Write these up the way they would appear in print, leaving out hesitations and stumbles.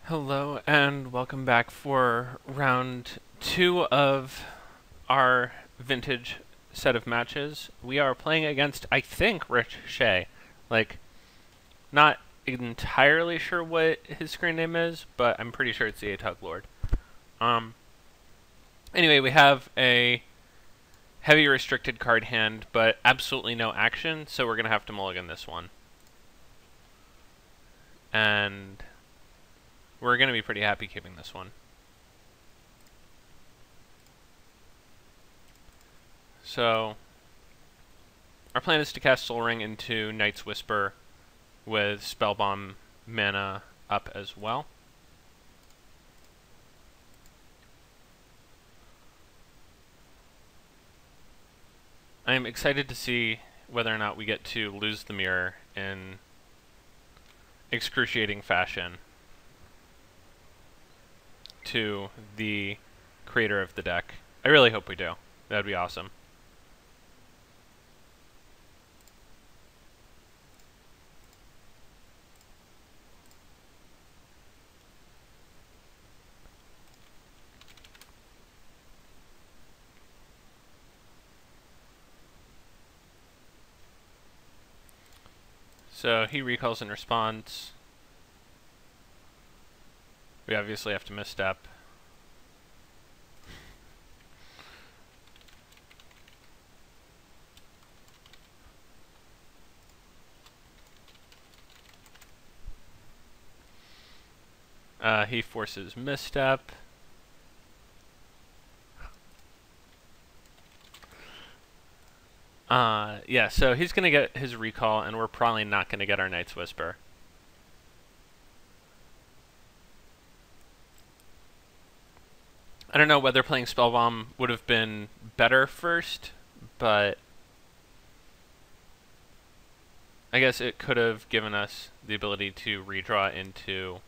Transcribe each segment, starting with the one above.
Hello and welcome back for round 2 of our vintage set of matches. We are playing against, I think, Rich Shea. Like, not entirely sure what his screen name is, but I'm pretty sure it's the Atog Lord. Anyway, we have a heavy restricted card hand, but absolutely no action, so we're going to have to mulligan this one. And we're going to be pretty happy keeping this one. So, our plan is to cast Soul Ring into Night's Whisper with Spellbomb mana up as well. I'm excited to see whether or not we get to lose the mirror in excruciating fashion to the creator of the deck. I really hope we do. That'd be awesome. So he recalls in response. We obviously have to misstep. He forces misstep. Yeah, so he's going to get his recall, and we're probably not going to get our Night's Whisper. I don't know whether playing Spellbomb would have been better first, but I guess it could have given us the ability to redraw into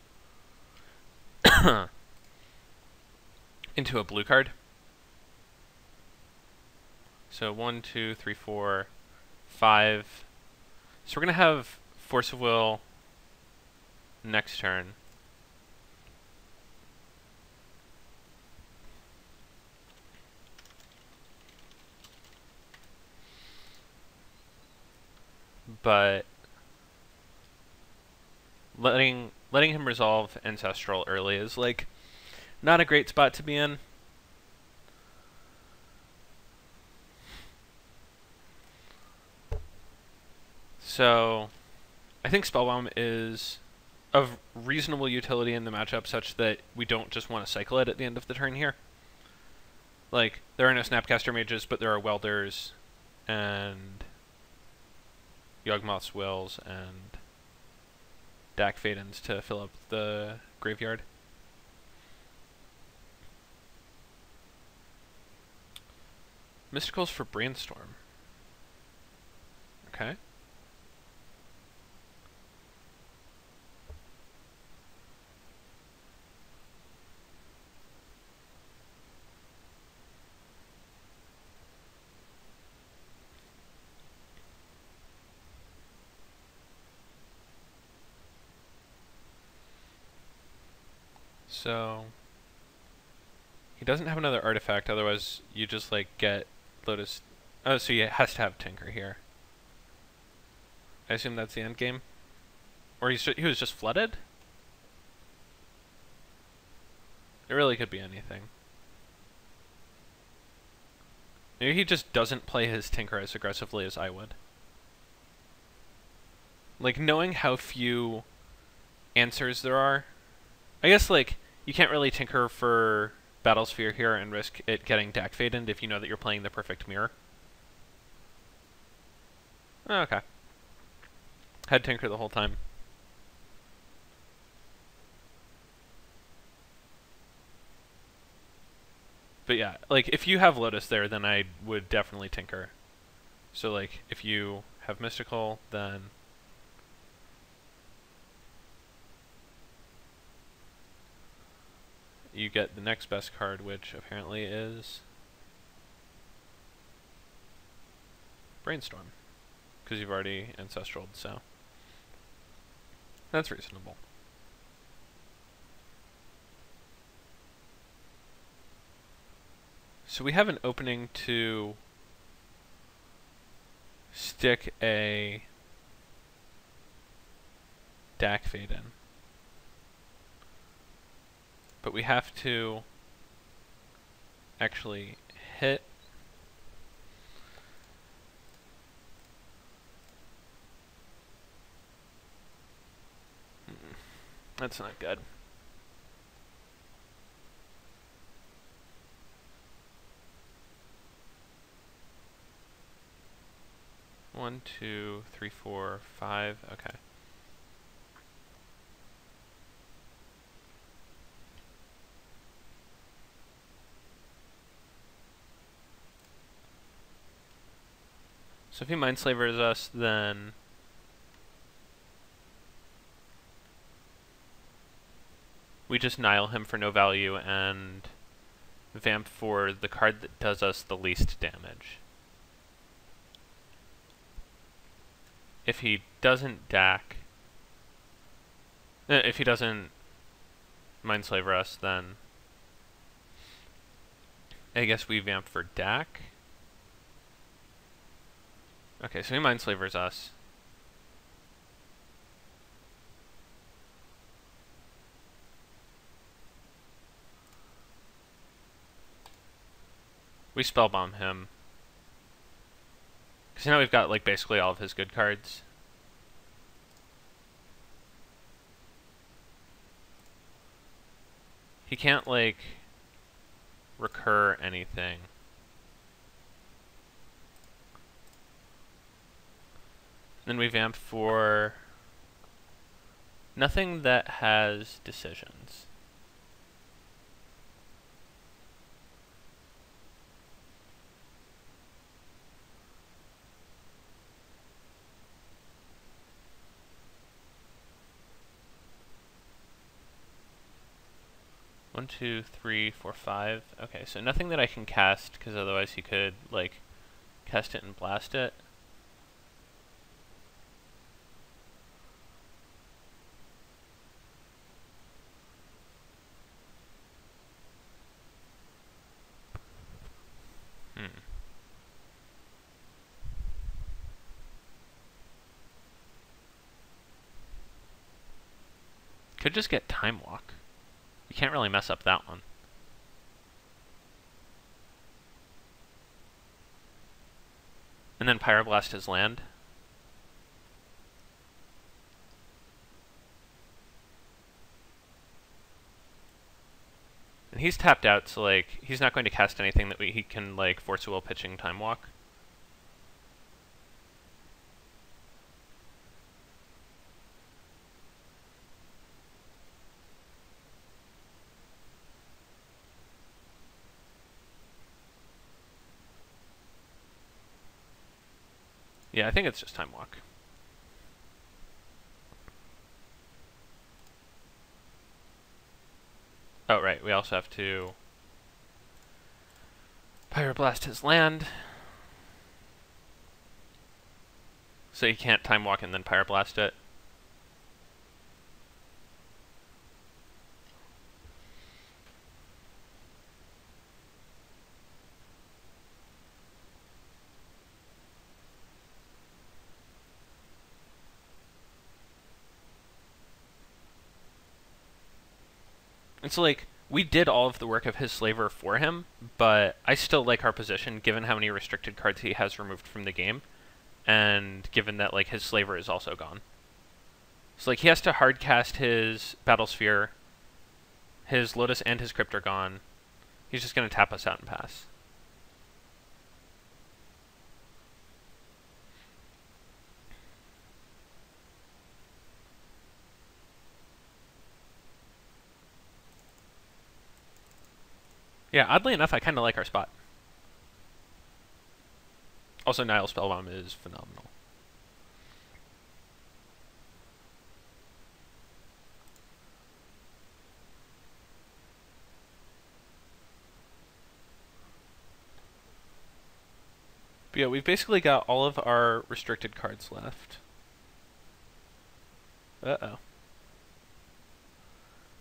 into a blue card. So 1, 2, 3, 4, 5. So we're going to have Force of Will next turn. But letting him resolve Ancestral early is like not a great spot to be in. So I think Spellbomb is of reasonable utility in the matchup such that we don't just want to cycle it at the end of the turn here. Like, there are no Snapcaster Mages, but there are Welders and Yawgmoth's Wills and Dak Fadens to fill up the graveyard. Mysticals for Brainstorm. Okay. So he doesn't have another artifact, otherwise you just like get Lotus. Oh, so he has to have Tinker here. I assume that's the end game, or he was just flooded. It really could be anything. Maybe he just doesn't play his Tinker as aggressively as I would. Like, knowing how few answers there are, I guess like you can't really Tinker for Battlesphere here and risk it getting Dak Fadened if you know that you're playing the perfect mirror. Oh, okay. Had Tinker the whole time. But yeah, like if you have Lotus there, then I would definitely Tinker. So like if you have Mystical, then you get the next best card, which apparently is Brainstorm, because you've already Ancestraled, so that's reasonable. So we have an opening to stick a DAC fade in. But we have to actually hit that's not good. One, two, three, four, five. Okay. So if he mindslavers us, then we just Nile him for no value and vamp for the card that does us the least damage. If he doesn't DAC, if he doesn't mindslaver us, then I guess we vamp for DAC. Okay, so he mindslavers us. We spellbomb him. Because now we've got like basically all of his good cards. He can't like recur anything. Then we vamp for nothing that has decisions. One, two, three, four, five. Okay, so nothing that I can cast, because otherwise he could, like, cast it and blast it. Could just get Time Walk. You can't really mess up that one. And then Pyroblast his land. And he's tapped out, so like he's not going to cast anything that he can like Force of Will pitching Time Walk. Yeah, I think it's just Time Walk. Oh, right, we also have to Pyroblast his land. So he can't Time Walk and then Pyroblast it. And so, like, we did all of the work of his slaver for him, but I still like our position given how many restricted cards he has removed from the game, and given that, like, his slaver is also gone. So, like, he has to hardcast his Battlesphere, his Lotus, and his Crypt are gone. He's just going to tap us out and pass. Yeah, oddly enough, I kind of like our spot. Also, Nile Spellbomb is phenomenal. But yeah, we've basically got all of our restricted cards left. Uh-oh.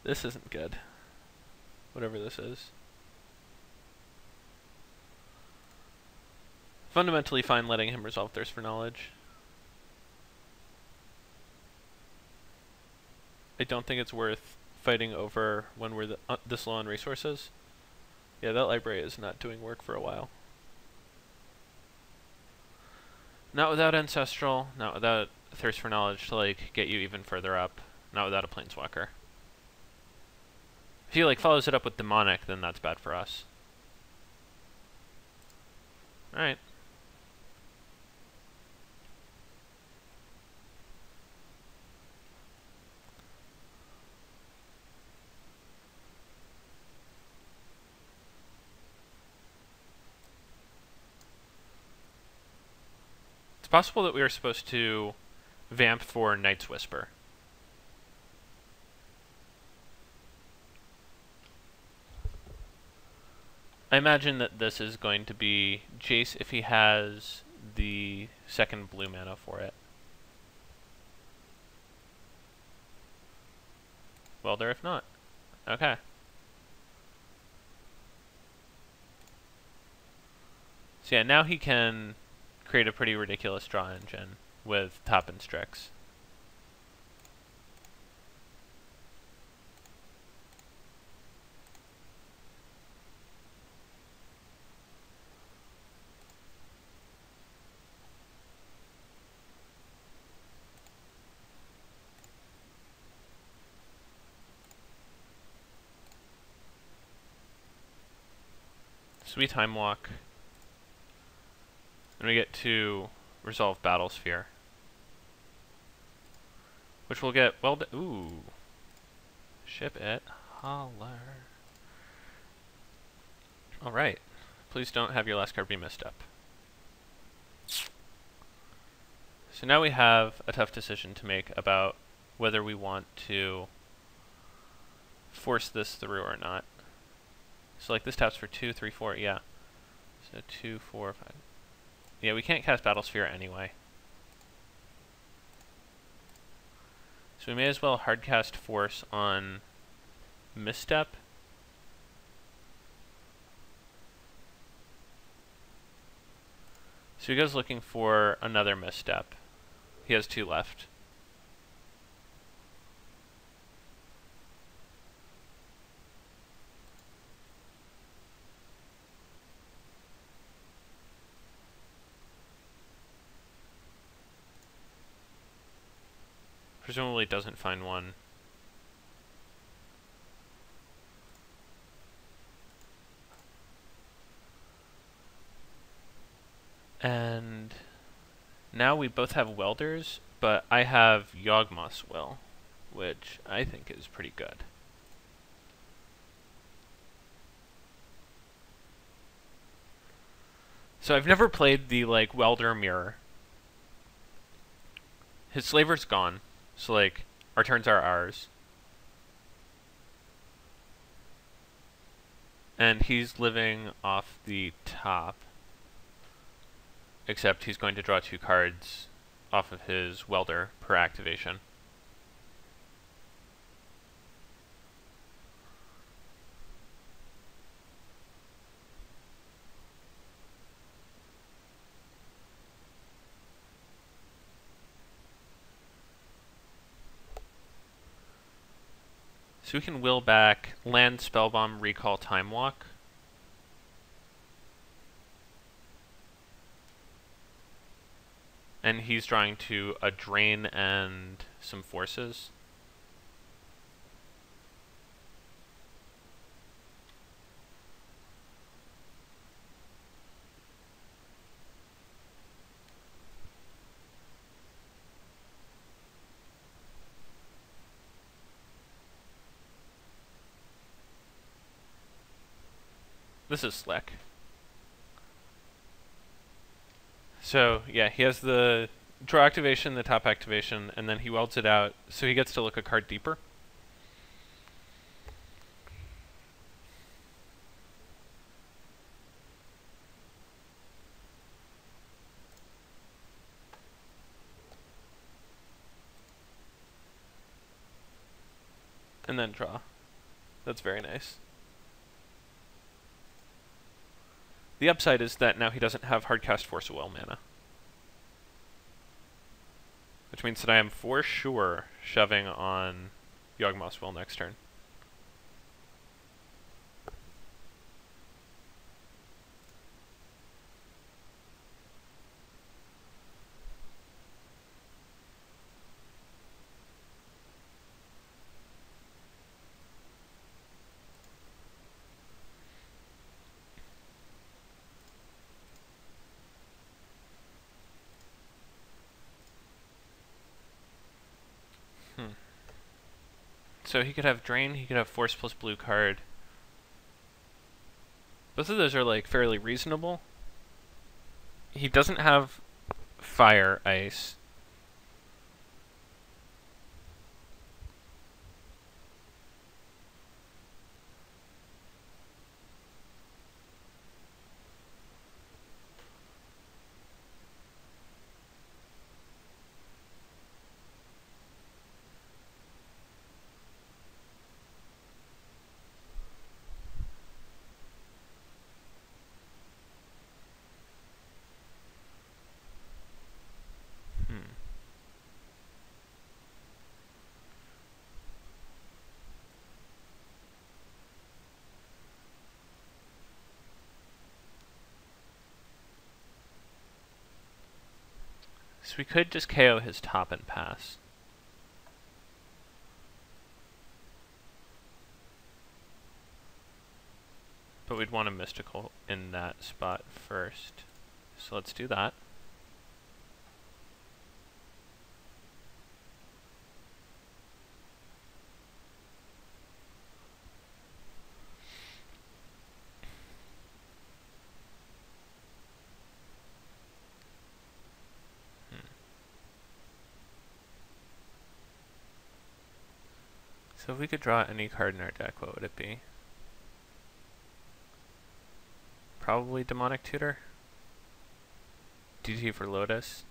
This isn't good. Whatever this is. fundamentally fine letting him resolve Thirst for Knowledge. I don't think it's worth fighting over when we're this low on resources. Yeah, that library is not doing work for a while. Not without Ancestral, not without Thirst for Knowledge to like get you even further up, not without a Planeswalker. If he like follows it up with Demonic, then that's bad for us. Alright. It's possible that we were supposed to vamp for Night's Whisper. I imagine that this is going to be Jace if he has the second blue mana for it. Welder if not. Okay. So yeah, now he can create a pretty ridiculous draw engine with Top and Strix. So we Time Walk. And we get to resolve Battlesphere. Which will get Welder. Ooh. Ship it. Holler. Alright. Please don't have your last card be misstep. So now we have a tough decision to make about whether we want to force this through or not. So like this taps for 2, 3, 4, yeah. So 2, 4, 5. Yeah, we can't cast Battlesphere anyway. So we may as well hardcast Force on Misstep. So he goes looking for another Misstep. He has 2 left. Presumably doesn't find one. And now we both have Welders, but I have Yawgmoth's Will, which I think is pretty good. So I've never played the like Welder Mirror. His Slaver's gone. So, like, our turns are ours. And he's living off the top. Except he's going to draw 2 cards off of his Welder per activation. So we can will back land, Spellbomb, recall, Time Walk. And he's drawing to a drain and some forces. This is slick. So, yeah, he has the draw activation, the top activation, and then he welds it out, so he gets to look a card deeper. And then draw. That's very nice. The upside is that now he doesn't have Hardcast Force of Will mana. Which means that I am for sure shoving on Yawgmoth's Will next turn. So he could have Drain, he could have Force plus blue card. Both of those are like fairly reasonable. He doesn't have Fire, Ice. So we could just KO his top and pass. But we'd want a Mystical in that spot first. So let's do that. So if we could draw any card in our deck, what would it be? Probably Demonic Tutor? DT for Lotus?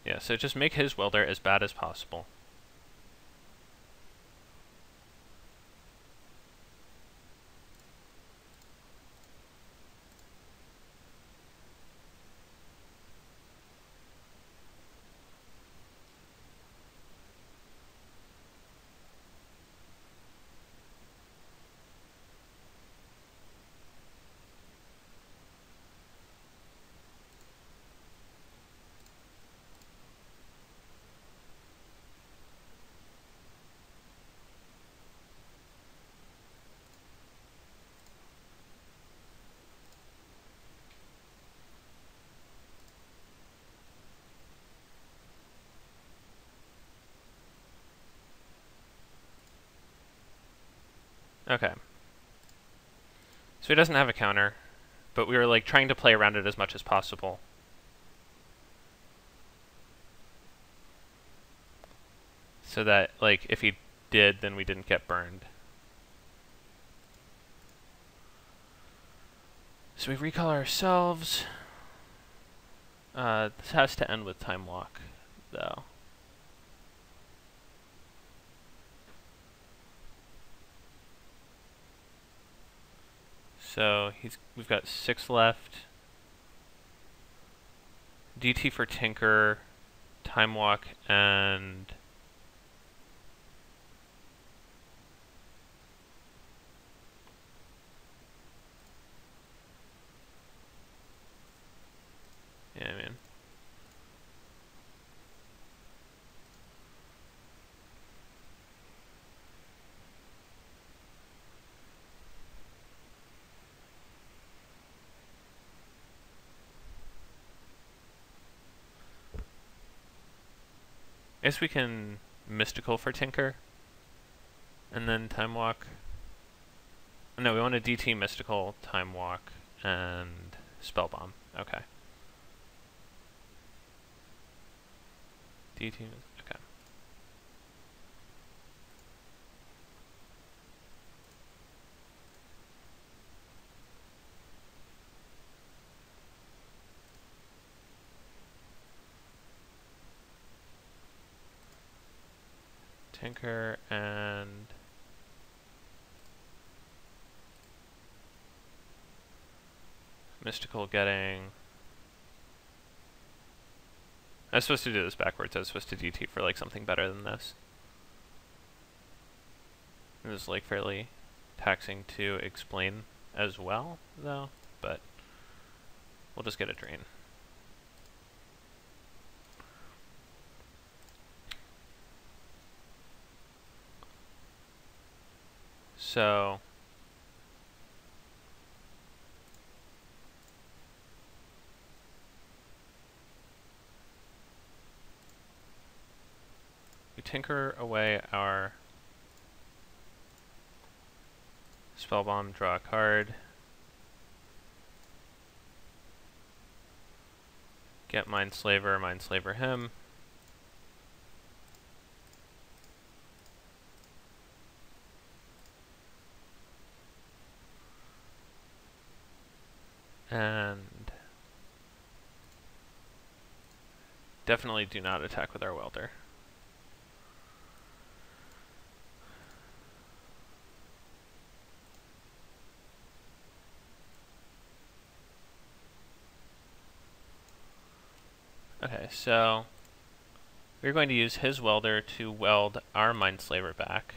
Yeah, so just make his Welder as bad as possible. Okay. So he doesn't have a counter, but we were like trying to play around it as much as possible. So that like if he did, then we didn't get burned. So we recall ourselves. This has to end with Time Walk, though. So we've got 6 left. DT for Tinker, Time Walk, and yeah, man. I guess we can Mystical for Tinker, and then Time Walk. No, we want to DT Mystical, Time Walk, and Spell Bomb. Okay. DT. Okay. Tinker and Mystical getting... I was supposed to do this backwards. I was supposed to DT for like something better than this. It was like fairly taxing to explain as well, though, but we'll just get a drain. So we tinker away our Spellbomb, draw a card, get Mindslaver him. And definitely do not attack with our Welder. Okay, so we're going to use his Welder to weld our Mindslaver back.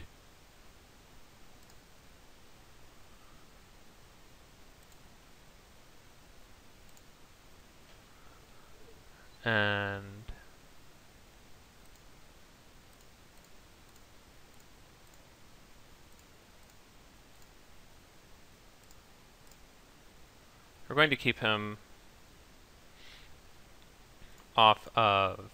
And we're going to keep him off of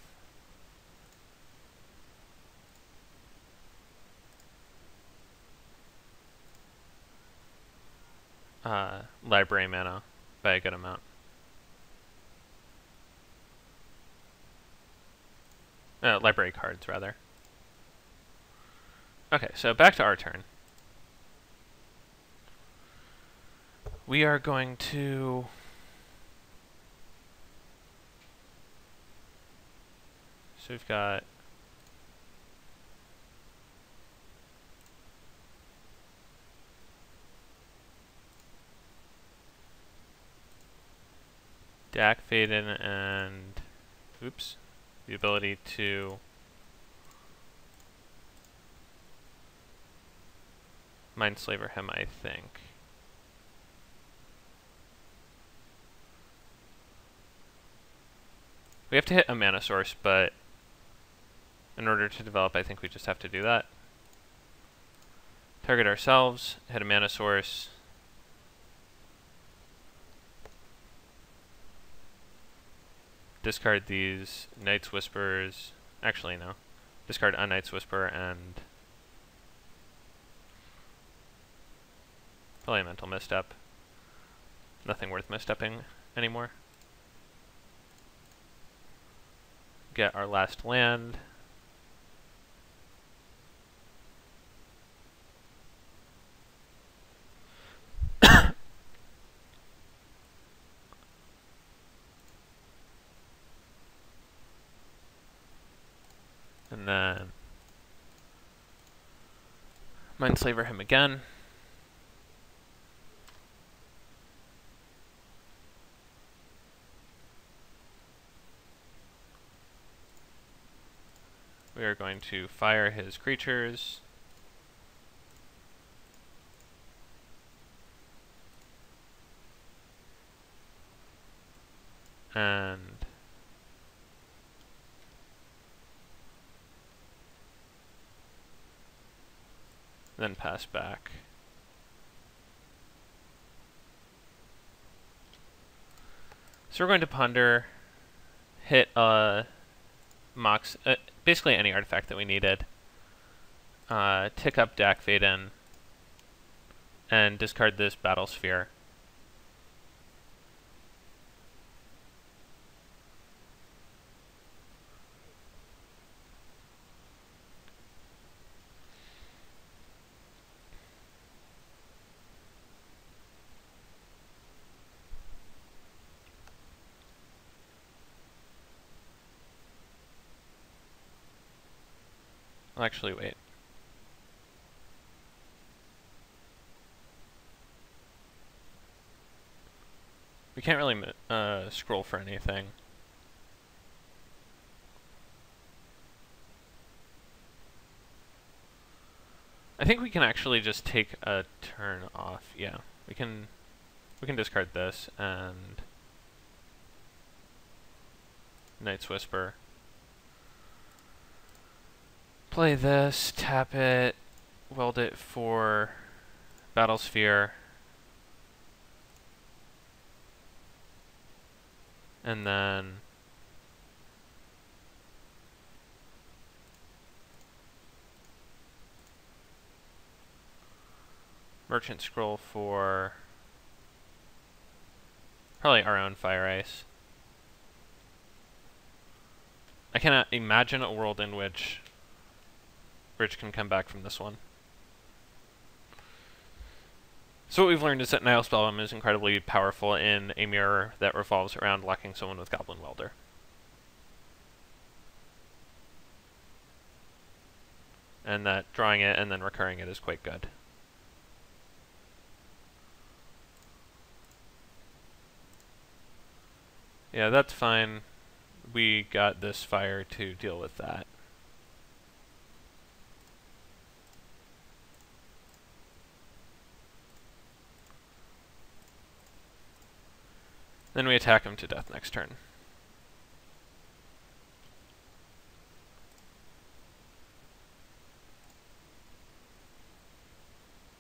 library mana by a good amount. Library cards, rather. Okay, so back to our turn. We are going to... So we've got... Dak Faden and... Oops. The ability to... Mindslaver him, I think. We have to hit a mana source, but in order to develop, I think we just have to do that. Target ourselves, hit a mana source. Discard these Night's Whispers. Actually, no. Discard a Night's Whisper and... Probably a mental misstep. Nothing worth misstepping anymore. Get our last land. And then Mindslaver him again. We are going to fire his creatures. And then pass back. So we're going to ponder, hit Mox, basically any artifact that we needed, tick up Dak Faden, and discard this Battle Sphere. I'll actually wait. We can't really scroll for anything. I think we can actually just take a turn off. Yeah, we can discard this and Knight's Whisper. Play this, tap it, weld it for Battle Sphere, and then Merchant Scroll for probably our own Fire Ice. I cannot imagine a world in which Rich can come back from this one. So what we've learned is that Nile Spellbomb is incredibly powerful in a mirror that revolves around locking someone with Goblin Welder. And that drawing it and then recurring it is quite good. Yeah, that's fine. We got this fire to deal with that. Then we attack him to death next turn.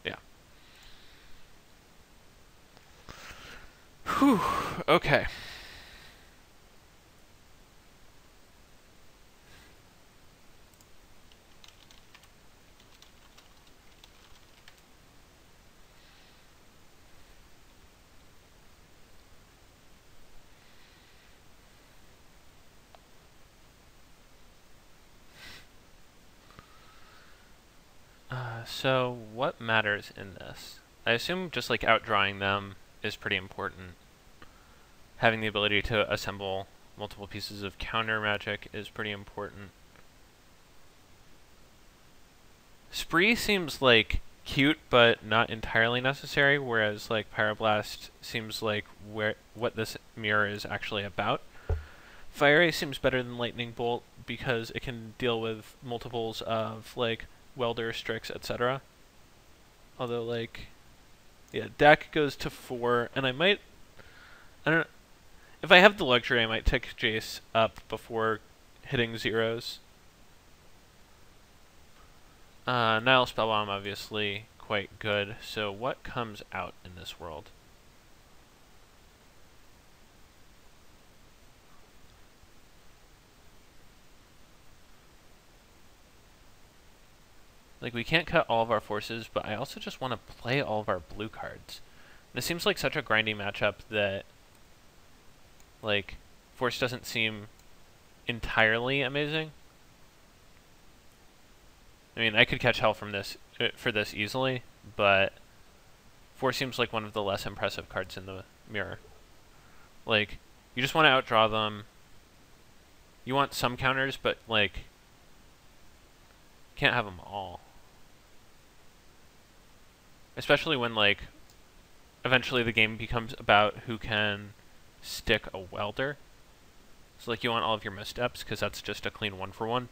Yeah. Whew, okay. So what matters in this? I assume just like outdrawing them is pretty important. Having the ability to assemble multiple pieces of counter magic is pretty important. Spree seems like cute but not entirely necessary, whereas like Pyroblast seems like what this mirror is actually about. Fire Ace seems better than Lightning Bolt because it can deal with multiples of like Welder, Strix, etc. Although, like, yeah, deck goes to 4, and I don't know, if I have the luxury, I might tick Jace up before hitting zeros. Nile Spellbomb, obviously, quite good. So what comes out in this world? Like, we can't cut all of our forces, but I also just want to play all of our blue cards. This seems like such a grindy matchup that, like, Force doesn't seem entirely amazing. I mean, I could catch hell from this for this easily, but Force seems like one of the less impressive cards in the mirror. Like, you just want to outdraw them. You want some counters, but, like, can't have them all. Especially when, like, eventually the game becomes about who can stick a Welder. So, like, you want all of your missteps, because that's just a clean 1-for-1.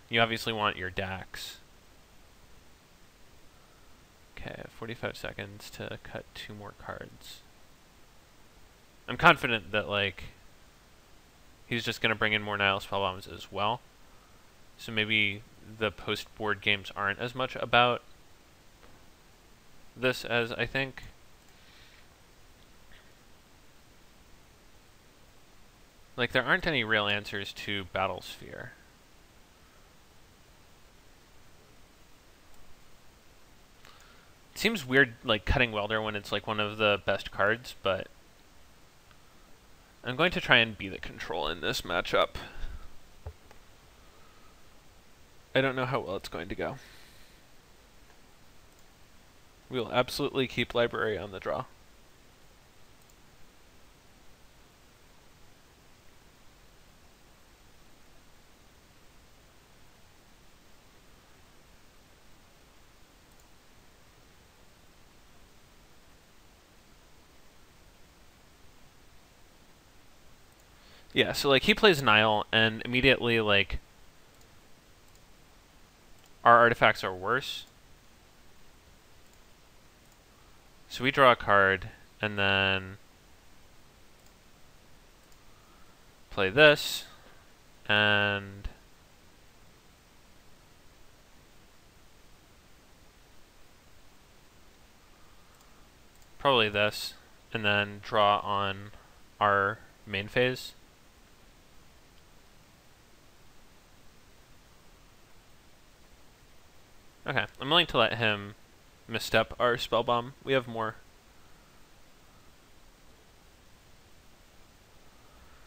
You obviously want your Dax. Okay, 45 seconds to cut 2 more cards. I'm confident that, like, he's just going to bring in more Nile Spellbombs as well. So maybe the post-board games aren't as much about this as I think. Like, there aren't any real answers to Battle Sphere. It seems weird, like, cutting Welder when it's, like, one of the best cards, but I'm going to try and be the control in this matchup. I don't know how well it's going to go. We'll absolutely keep Library on the draw. Yeah, so like he plays Nile, and immediately like our artifacts are worse. So we draw a card, and then play this, and probably this, and then draw on our main phase. Okay, I'm willing to let him misstep our spell bomb. We have more.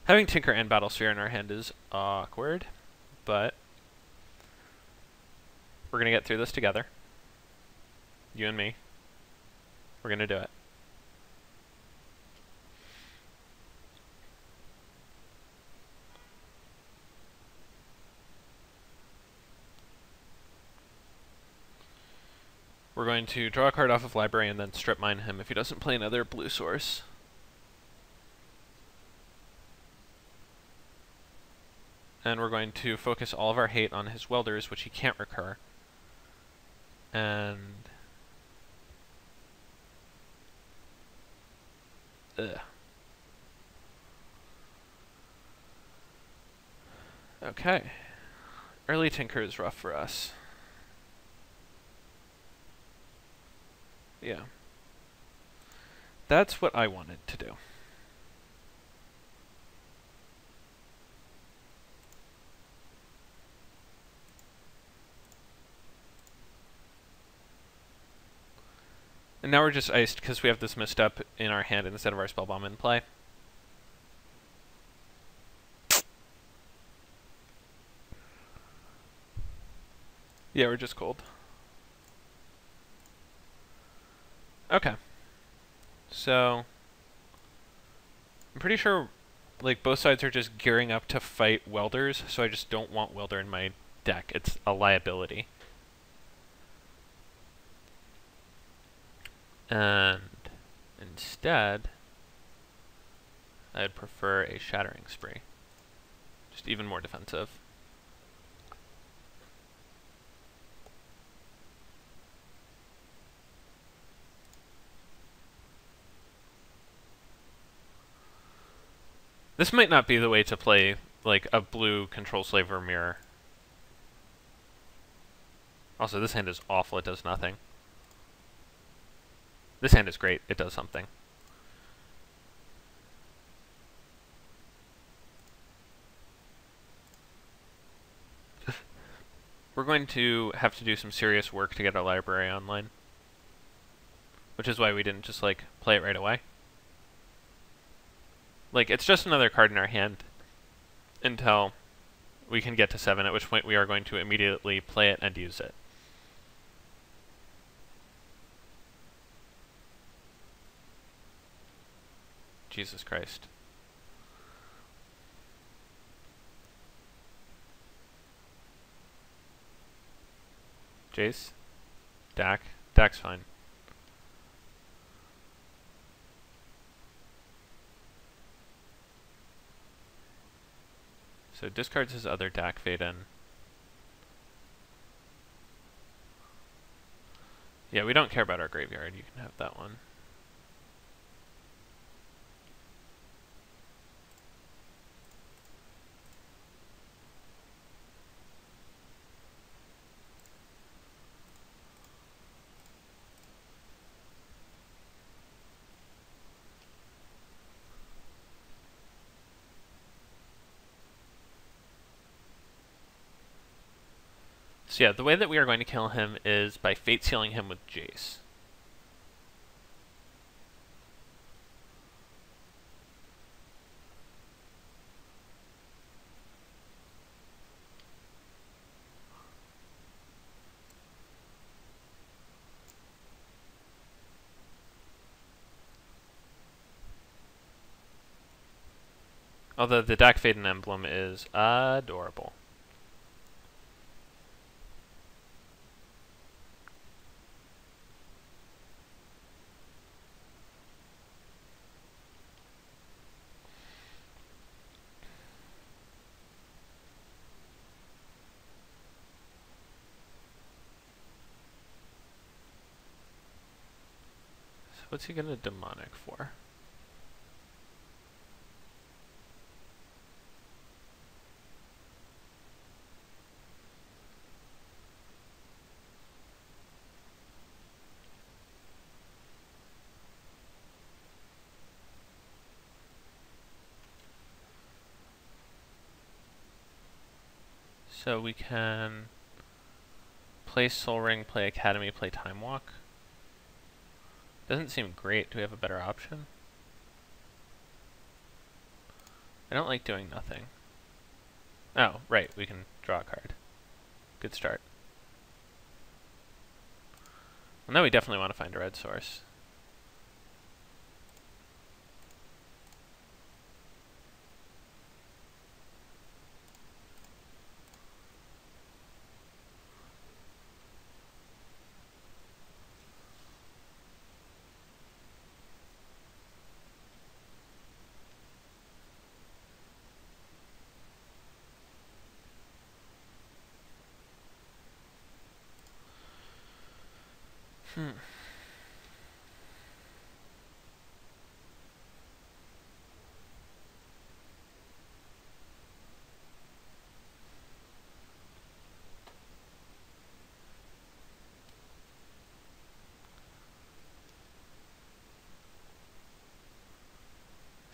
Having Tinker and Battlesphere in our hand is awkward, but we're gonna get through this together. You and me. We're gonna do it. We're going to draw a card off of library and then strip mine him if he doesn't play another blue source. And we're going to focus all of our hate on his welders, which he can't recur. And ugh. Okay. Early Tinker is rough for us. Yeah. That's what I wanted to do. And now we're just iced because we have this misstep in our hand instead of our spell bomb in play. Yeah, we're just cold. Okay. So I'm pretty sure like both sides are just gearing up to fight welders, so I just don't want welder in my deck. It's a liability. And instead, I'd prefer a Shattering Spree. Just even more defensive. This might not be the way to play, like, a blue Control Slaver Mirror. Also, this hand is awful, it does nothing. This hand is great, it does something. We're going to have to do some serious work to get our library online. Which is why we didn't just, like, play it right away. Like, it's just another card in our hand until we can get to 7, at which point we are going to immediately play it and use it. Jesus Christ. Jace? Dak? Dak's fine. So discards his other Dak Vaden. Yeah, we don't care about our graveyard. You can have that one. So yeah, the way that we are going to kill him is by Fate Sealing him with Jace. Although the Dak Vaden emblem is adorable. what's he gonna demonic for? So we can play Soul Ring, play Academy, play Time Walk. Doesn't seem great. Do we have a better option? I don't like doing nothing. Oh, right, we can draw a card. Good start. Well, now we definitely want to find a red source.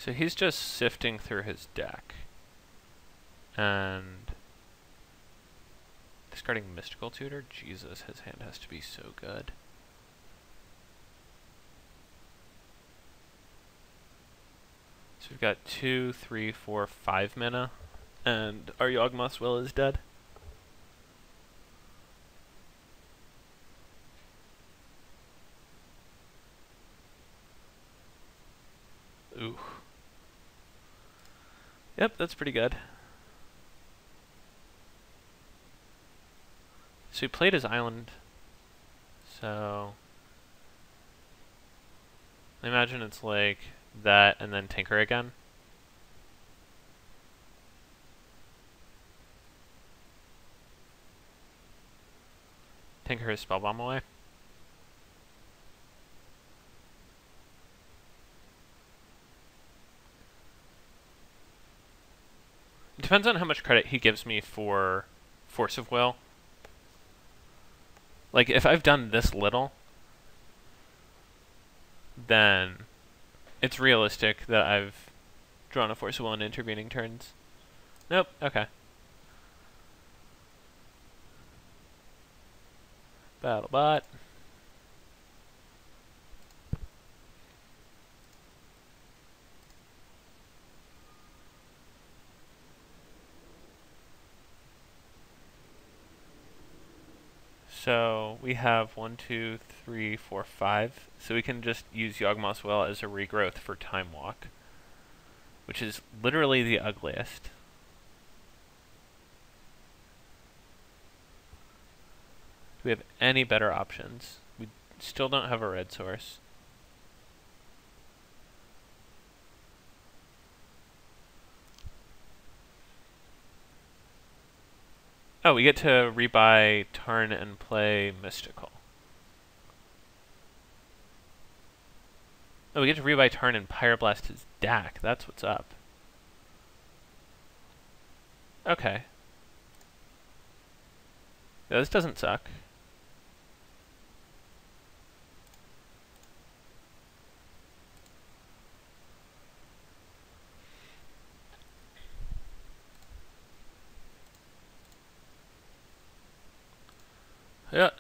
So he's just sifting through his deck. And discarding Mystical Tutor? Jesus, his hand has to be so good. So we've got 2, 3, 4, 5 mana, and our Yawgmoth's Will is dead. Ooh. Yep, that's pretty good. So he played his island, so I imagine it's like that and then Tinker again. Tinker his Spellbomb away. It depends on how much credit he gives me for Force of Will. Like, if I've done this little, then it's realistic that I've drawn a Force of Will in intervening turns. Nope, okay. BattleBot. So we have 1, 2, 3, 4, 5. So we can just use Yawgmoth's Will as a regrowth for Time Walk, which is literally the ugliest. Do we have any better options? We still don't have a red source. Oh, we get to rebuy Tarn and play Mystical. Oh, we get to rebuy Tarn and Pyroblast his deck. That's what's up. Okay. Yeah, this doesn't suck. Yeah.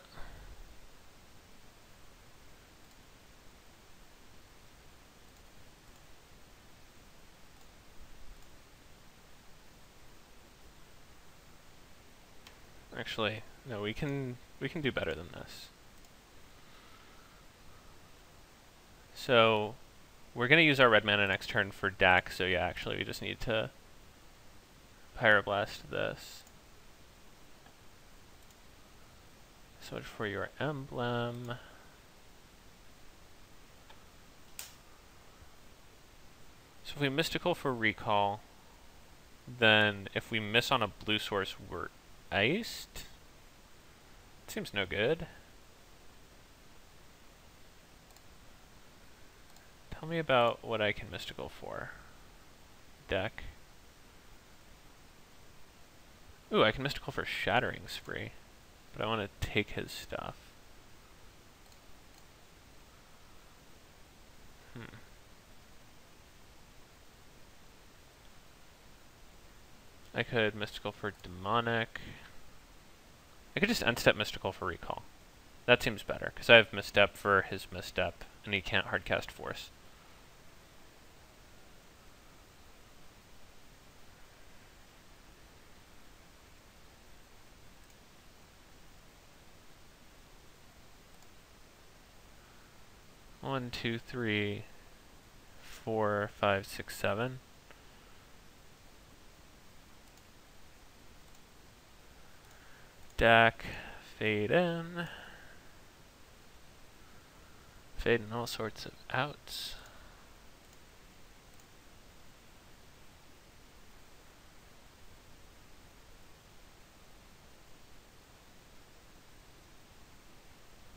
Actually, no, we can do better than this. So we're gonna use our red mana next turn for deck, so yeah, actually we just need to Pyroblast this. So much for your emblem. So if we Mystical for recall, then if we miss on a blue source, we're iced? Seems no good. Tell me about what I can mystical for. Deck. Ooh, I can mystical for Shattering Spree. But I want to take his stuff. I could mystical for Demonic. I could just end step mystical for Recall. That seems better, because I have misstep for his misstep, and he can't hardcast Force. One, two, three, 4, 5, 6, 7. Deck, fade in. Fade in all sorts of outs.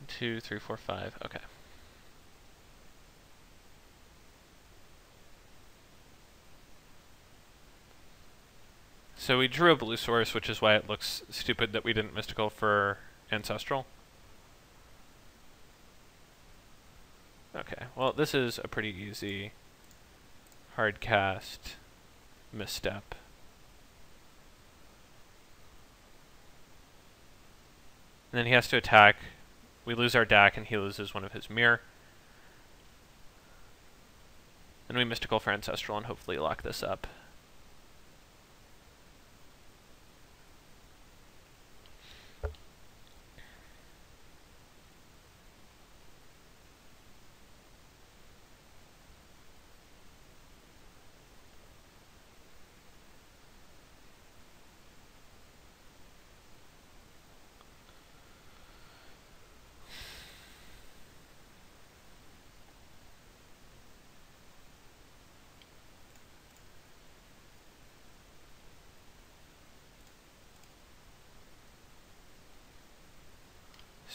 Two, three, four, 5. Okay. So we drew a blue source, which is why it looks stupid that we didn't mystical for Ancestral. Okay, well this is a pretty easy hard cast misstep. And then he has to attack. We lose our deck and he loses one of his mirror. And we mystical for Ancestral and hopefully lock this up.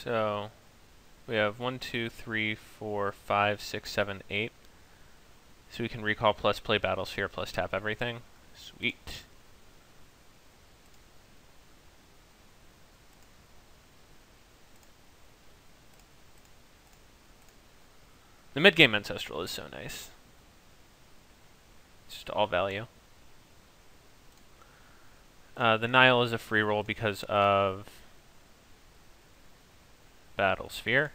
So we have 1, 2, 3, 4, 5, 6, 7, 8. So we can recall plus play Battlesphere plus tap everything. Sweet. The mid-game Ancestral is so nice. It's just all value. The Nile is a free roll because of Battlesphere.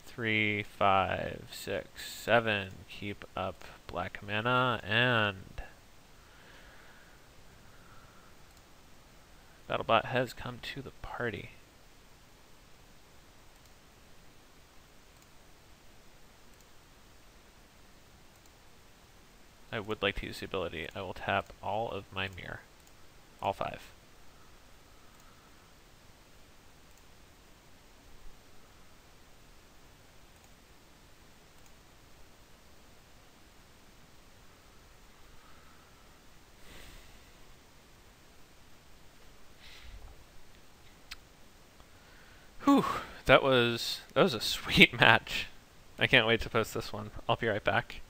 3, 5, 6, 7. Keep up black mana, and BattleBot has come to the party. I would like to use the ability. I will tap all of my mirror. All 5. Whew, that was a sweet match. I can't wait to post this one. I'll be right back.